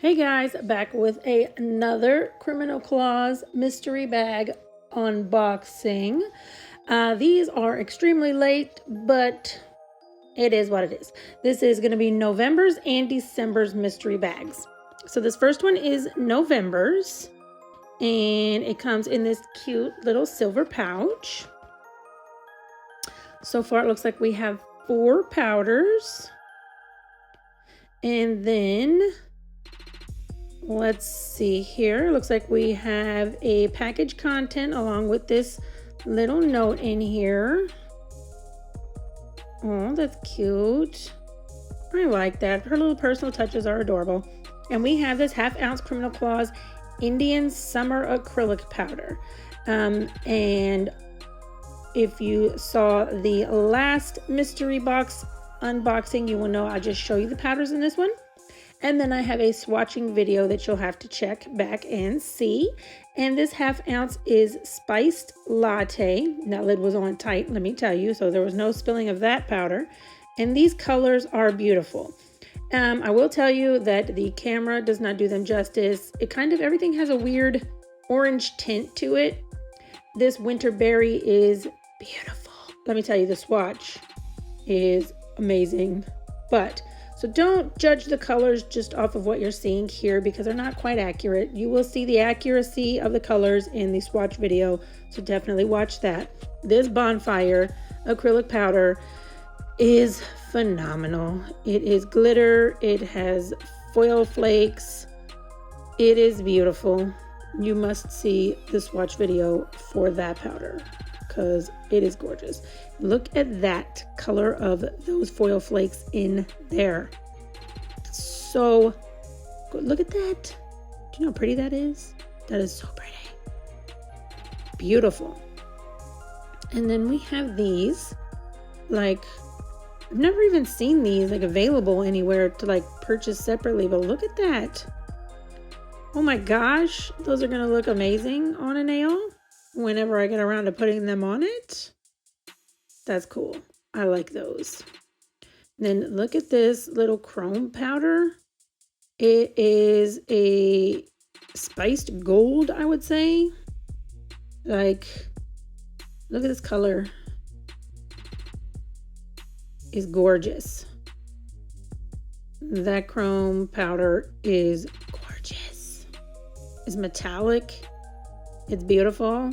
Hey guys, back with another Criminal Claws mystery bag unboxing. These are extremely late, but it is what it is. This is going to be November's and December's mystery bags. So this first one is November's, and it comes in this cute little silver pouch. So far it looks like we have 4 powders. And then let's see here. Looks like we have a package content along with this little note in here. Oh, that's cute. I like that. Her little personal touches are adorable. And we have this 1/2 ounce Criminal Claws Indian Summer Acrylic Powder. And if you saw the last mystery box unboxing, you will know I just show you the powders in this one. And then I have a swatching video that you'll have to check back and see. And this 1/2 ounce is spiced latte. That lid was on tight, let me tell you, so there was no spilling of that powder. And these colors are beautiful. I will tell you that the camera does not do them justice. It kind of, everything has a weird orange tint to it. This winter berry is beautiful. Let me tell you, the swatch is amazing. So don't judge the colors just off of what you're seeing here because they're not quite accurate. You will see the accuracy of the colors in the swatch video, so definitely watch that. This bonfire acrylic powder is phenomenal. It is glitter, it has foil flakes, it is beautiful. You must see the swatch video for that powder because it is gorgeous. Look at that color of those foil flakes in there. So good. Look at that. Do you know how pretty that is? That is so pretty. Beautiful. And then we have these, like, I've never even seen these like available anywhere to like purchase separately, but look at that. Oh my gosh, those are gonna look amazing on a nail whenever I get around to putting them on it. That's cool. I like those. Then look at this little chrome powder. It is a spiced gold, I would say. Like, look at this color. It's gorgeous. That chrome powder is gorgeous. It's metallic. It's beautiful.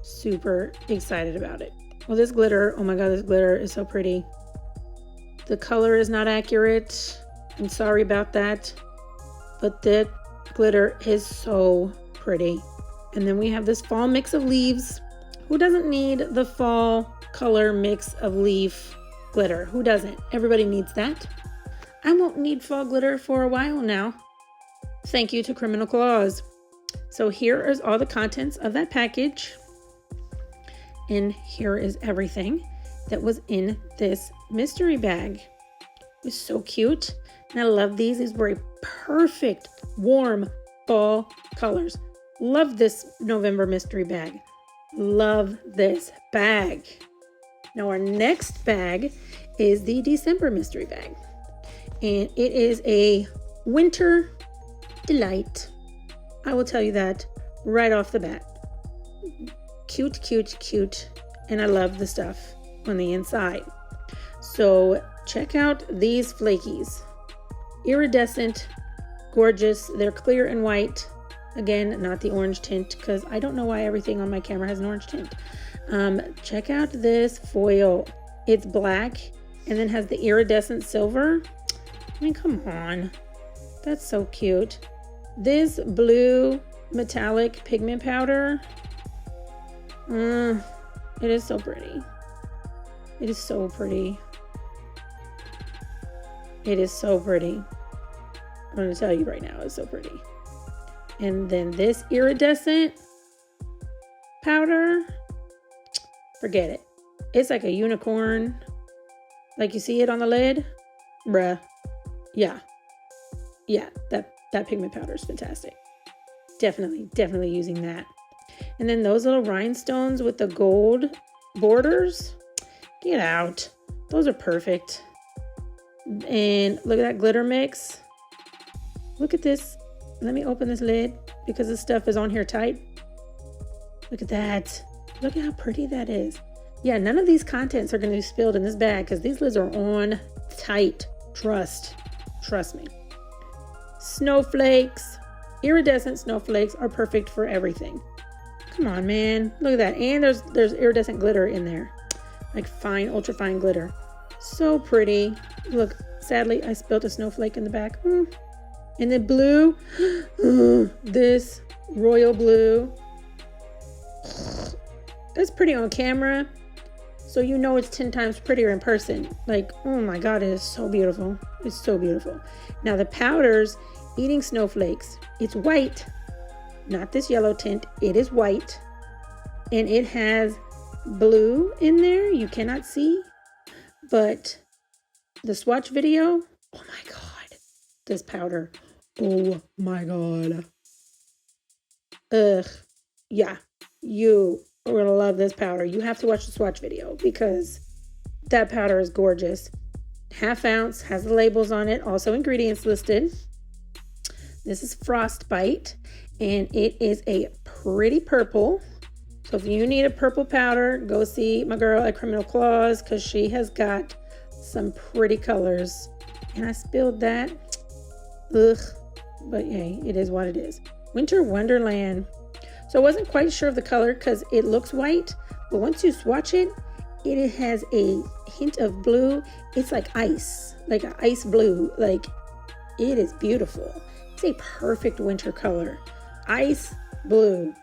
Super excited about it. Well, this glitter, oh my god, this glitter is so pretty. The color is not accurate. I'm sorry about that. But that glitter is so pretty. And then we have this fall mix of leaves. Who doesn't need the fall color mix of leaf glitter? Who doesn't? Everybody needs that. I won't need fall glitter for a while now. Thank you to Criminal Claws. So here is all the contents of that package. And here is everything that was in this mystery bag. It was so cute. And I love these. These were a perfect warm fall colors. Love this November mystery bag. Love this bag. Now our next bag is the December mystery bag. And it is a winter delight. I will tell you that right off the bat. Cute, cute, cute. And I love the stuff on the inside. So check out these flakies. Iridescent, gorgeous. They're clear and white. Again, not the orange tint because I don't know why everything on my camera has an orange tint. Check out this foil. It's black and then has the iridescent silver. I mean, come on. That's so cute. This blue metallic pigment powder. It is so pretty. It is so pretty. It is so pretty. I'm going to tell you right now, it's so pretty. And then this iridescent powder, forget it. It's like a unicorn. Like you see it on the lid. Bruh. Yeah. Yeah, that pigment powder is fantastic. Definitely using that. And then those little rhinestones with the gold borders. Get out. Those are perfect. And look at that glitter mix. Look at this. Let me open this lid because this stuff is on here tight. Look at that. Look at how pretty that is. Yeah, none of these contents are going to be spilled in this bag because these lids are on tight. Trust me. Snowflakes. Iridescent snowflakes are perfect for everything. Come on, man. Look at that. And there's iridescent glitter in there. Like fine, ultra fine glitter. So pretty. Look, sadly, I spilled a snowflake in the back. And the blue. This royal blue. That's pretty on camera. So you know it's 10 times prettier in person. Like, oh my God, it is so beautiful. It's so beautiful. Now the powders, eating snowflakes. It's white, not this yellow tint. It is white. And it has blue in there. You cannot see. But the swatch video, oh my God. This powder, oh my God. Ugh, yeah, you are gonna love this powder. You have to watch the swatch video because that powder is gorgeous. Half ounce, has the labels on it, also ingredients listed. This is Frostbite, and it is a pretty purple. So if you need a purple powder, go see my girl at Criminal Claws because she has got some pretty colors. And I spilled that. Ugh, but hey, it is what it is. Winter Wonderland. So I wasn't quite sure of the color because it looks white, but once you swatch it, it has a hint of blue. It's like ice, like an ice blue. Like, it is beautiful. It's a perfect winter color. Ice blue,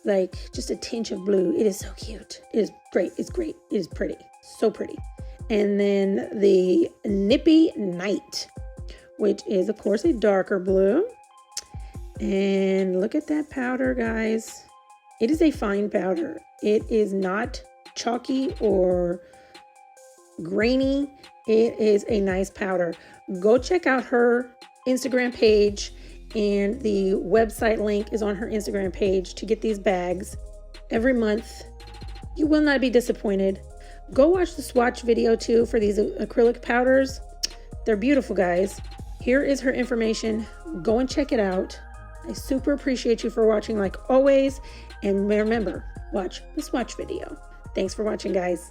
like just a tinge of blue. It is so cute. It is great. It's great. It is pretty. So pretty. And then the Nippy Night, which is of course a darker blue. And look at that powder, guys. It is a fine powder. It is not chalky or grainy. It is a nice powder. Go check out her Instagram page, and the website link is on her Instagram page to get these bags every month. You will not be disappointed. Go watch the swatch video too for these acrylic powders. They're beautiful, guys. Here is her information. Go and check it out. I super appreciate you for watching like always. And remember, watch the swatch video. Thanks for watching, guys.